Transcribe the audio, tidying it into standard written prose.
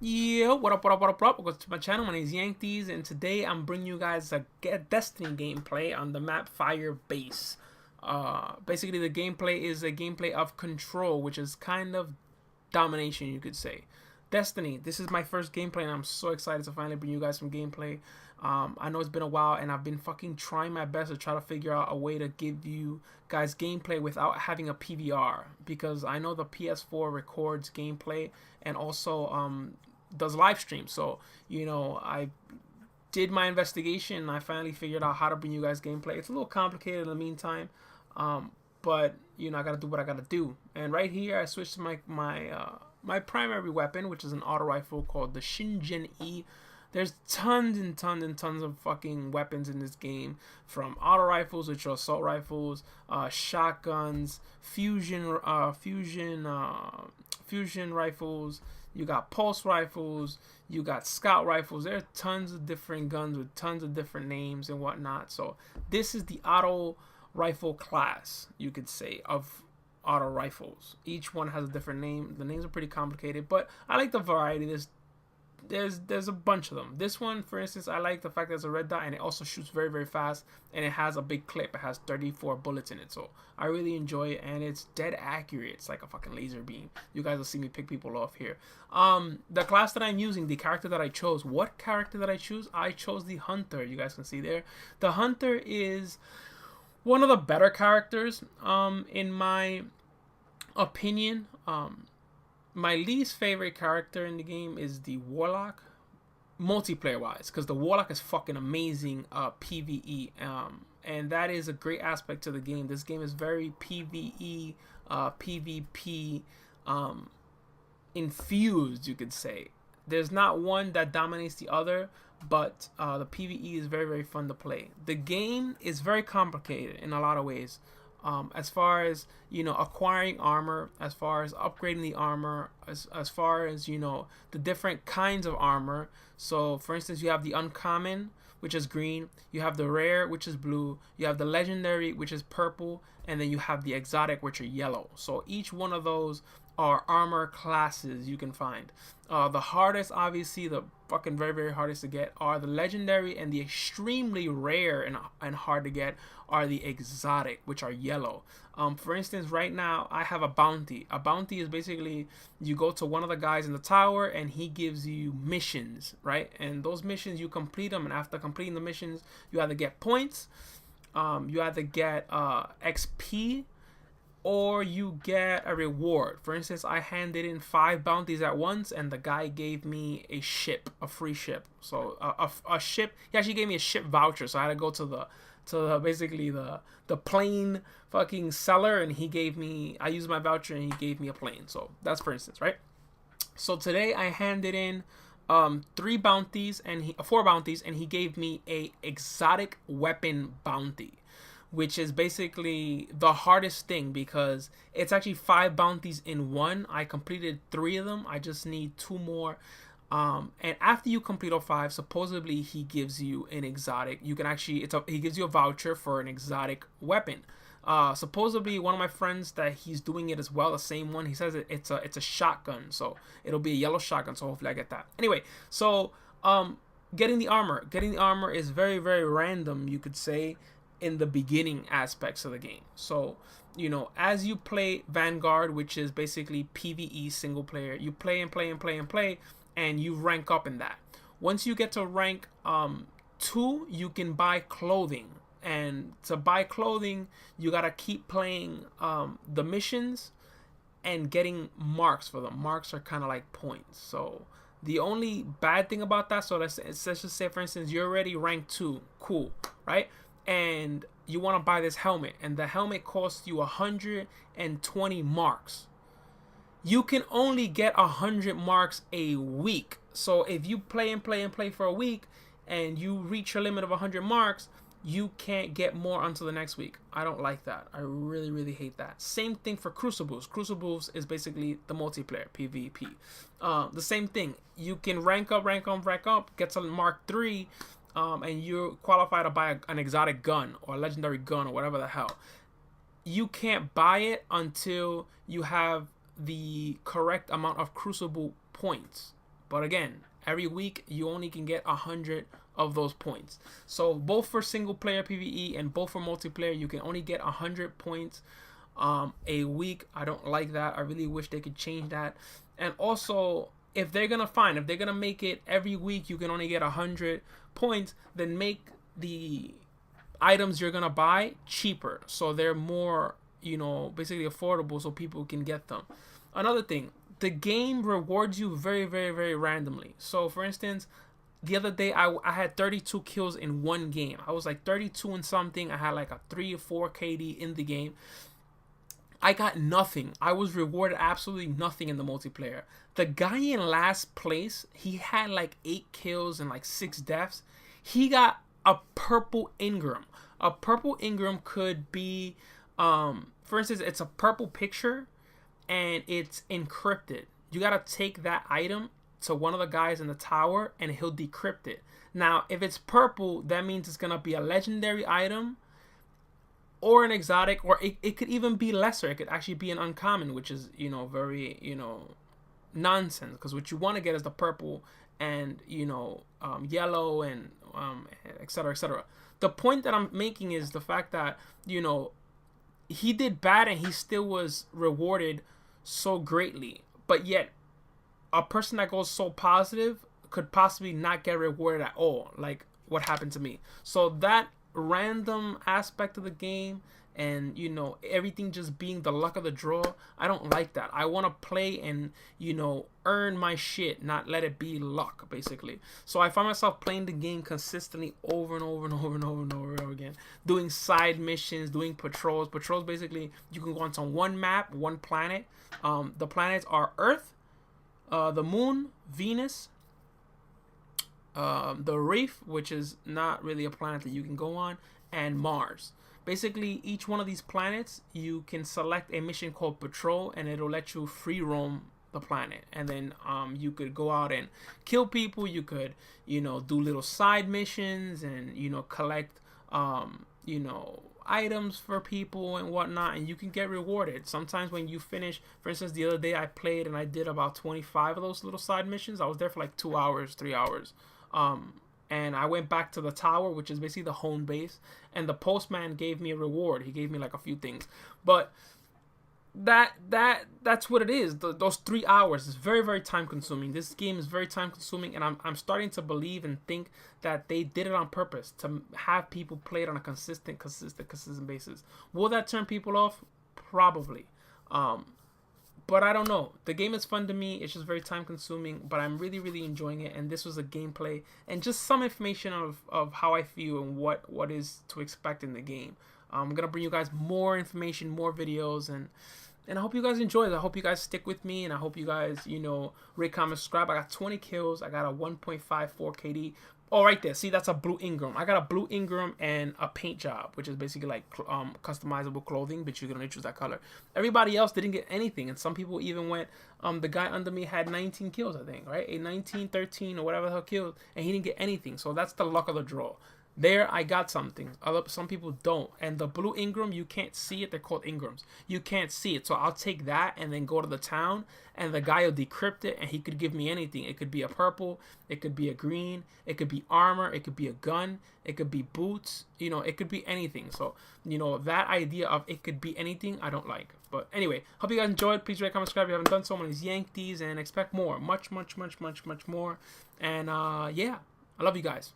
Yo, what up? Welcome to my channel. My name is Yankties, and today I'm bringing you guys a Destiny gameplay on the map Fire Base. Basically, the gameplay is a gameplay of control, which is kind of domination, you could say. Destiny, this is my first gameplay, and I'm so excited to finally bring you guys some gameplay. I know it's been a while, and I've been fucking trying my best to try to figure out a way to give you guys gameplay without having a PVR, because I know the PS4 records gameplay and also does live stream. So I did my investigation and I finally figured out how to bring you guys gameplay. It's a little complicated in the meantime, but I gotta do what I gotta do. And right here I switched to my primary weapon, which is an auto rifle called the Shingen E. There's tons and tons and tons of fucking weapons in this game, from auto rifles, which are assault rifles, shotguns, fusion rifles. You got pulse rifles. You got scout rifles. There are tons of different guns with tons of different names and whatnot. So this is the auto rifle class, you could say, of auto rifles. Each one has a different name. The names are pretty complicated, but I like the variety. There's a bunch of them. This one, for instance, I like the fact that it's a red dot and it also shoots very, very fast, and it has a big clip. It has 34 bullets in it, so I really enjoy it, and it's dead accurate. It's like a fucking laser beam. You guys will see me pick people off here. The class that I'm using, the character that I chose. What character did I choose? I chose the Hunter. You guys can see there. The Hunter is one of the better characters, in my opinion. My least favorite character in the game is the Warlock, multiplayer wise, because the Warlock is fucking amazing PvE, and that is a great aspect to the game. This game is very PvE, PvP infused, you could say. There's not one that dominates the other, but the PvE is very, very fun to play. The game is very complicated in a lot of ways. As far as acquiring armor, as far as upgrading the armor, as far as the different kinds of armor. So for instance, you have the uncommon, which is green, you have the rare, which is blue, you have the legendary, which is purple, and then you have the exotic, which are yellow. So each one of those are armor classes you can find. The hardest, obviously, the fucking very, very hardest to get are the legendary, and the extremely rare and hard to get are the exotic, which are yellow. For instance, right now I have a bounty. A bounty is basically you go to one of the guys in the tower and he gives you missions, right? And those missions, you complete them, and after completing the missions, you either get points, you either get XP, or you get a reward. For instance, I handed in 5 bounties at once, and the guy gave me a ship, a free ship. So a ship. He actually gave me a ship voucher. So I had to go to basically the plane fucking seller, and he gave me. I used my voucher, and he gave me a plane. So that's for instance, right? So today I handed in 4 bounties, and he gave me a exotic weapon bounty, which is basically the hardest thing because it's actually 5 bounties in one. I completed 3 of them. I just need 2 more. And after you complete all 5, supposedly he gives you an exotic. You can actually, he gives you a voucher for an exotic weapon. Supposedly one of my friends that he's doing it as well, the same one. He says it's a shotgun, so it'll be a yellow shotgun. So hopefully I get that. Anyway, so getting the armor is very, very random, you could say, in the beginning aspects of the game. So as you play Vanguard, which is basically PvE single player, you play and play and play and play, and you rank up in that. Once you get to rank 2, you can buy clothing, and to buy clothing you gotta keep playing the missions and getting marks for them. Marks are kind of like points. So the only bad thing about that, so let's just say for instance you're already ranked 2, cool, right? And you want to buy this helmet, and the helmet costs you 120 marks. You can only get 100 marks a week. So if you play and play and play for a week and you reach your limit of 100 marks, you can't get more until the next week. I don't like that. I really, really hate that. Same thing for Crucibles. Crucibles is basically the multiplayer PvP. The same thing. You can rank up, get to Mark 3, and you're qualified to buy an exotic gun or a legendary gun or whatever the hell. You can't buy it until you have the correct amount of Crucible points But again, every week you only can get 100 of those points. So both for single player PvE and both for multiplayer, you can only get 100 points a week. I don't like that. I really wish they could change that. And also, if they're gonna make it every week you can only get 100 points, then make the items you're gonna buy cheaper, so they're more, basically affordable, so people can get them. Another thing, the game rewards you very, very, very randomly. So for instance, the other day I had 32 kills in one game. I was like 32 and something. I had like a 3 or 4 KD in the game. I got nothing. I was rewarded absolutely nothing in the multiplayer. The guy in last place, he had like 8 kills and like 6 deaths. He got a purple Ingram. A purple Ingram could be, for instance, it's a purple picture and it's encrypted. You gotta take that item to one of the guys in the tower and he'll decrypt it. Now, if it's purple, that means it's gonna be a legendary item or an exotic, or it could even be lesser. It could actually be an uncommon, which is, very, nonsense, because what you want to get is the purple and, yellow and etc., etc. The point that I'm making is the fact that, he did bad and he still was rewarded so greatly, but yet a person that goes so positive could possibly not get rewarded at all, like what happened to me. So that random aspect of the game and everything just being the luck of the draw, I don't like that. I want to play and earn my shit, not let it be luck, basically. So I find myself playing the game consistently over and over and over and over and over again, doing side missions, doing patrols. Basically, you can go onto one map, one planet. The planets are Earth, the Moon, Venus, the Reef, which is not really a planet that you can go on, and Mars. Basically, each one of these planets, you can select a mission called Patrol, and it'll let you free roam the planet. And then you could go out and kill people. You could, do little side missions and, collect, items for people and whatnot, and you can get rewarded. Sometimes when you finish, for instance, the other day I played and I did about 25 of those little side missions. I was there for like 2 hours, 3 hours. And I went back to the tower, which is basically the home base, and the postman gave me a reward. He gave me like a few things, but that's what it is. Those 3 hours is very, very time consuming. This game is very time consuming, and I'm starting to believe and think that they did it on purpose to have people play it on a consistent basis. Will that turn people off? Probably. But I don't know. The game is fun to me. It's just very time consuming, but I'm really, really enjoying it. And this was a gameplay and just some information of how I feel and what is to expect in the game. I'm going to bring you guys more information, more videos, and I hope you guys enjoy it. I hope you guys stick with me, and I hope you guys, rate, comment, subscribe. I got 20 kills. I got a 1.54 KD. Oh, right there. See, that's a blue Ingram. I got a blue Ingram and a paint job, which is basically like customizable clothing, but you can only choose that color. Everybody else didn't get anything, and some people even went, the guy under me had 19 kills, I think, right? A 19, 13, or whatever the hell kills, and he didn't get anything. So that's the luck of the draw. There, I got something. Some people don't. And the blue Ingram, you can't see it. They're called Ingrams. You can't see it. So I'll take that and then go to the town, and the guy will decrypt it, and he could give me anything. It could be a purple. It could be a green. It could be armor. It could be a gun. It could be boots. It could be anything. So, that idea of it could be anything, I don't like. But anyway, hope you guys enjoyed. Please rate, comment, subscribe if you haven't done so. Please yank these and expect more. Much, much, much, much, much more. And, yeah, I love you guys.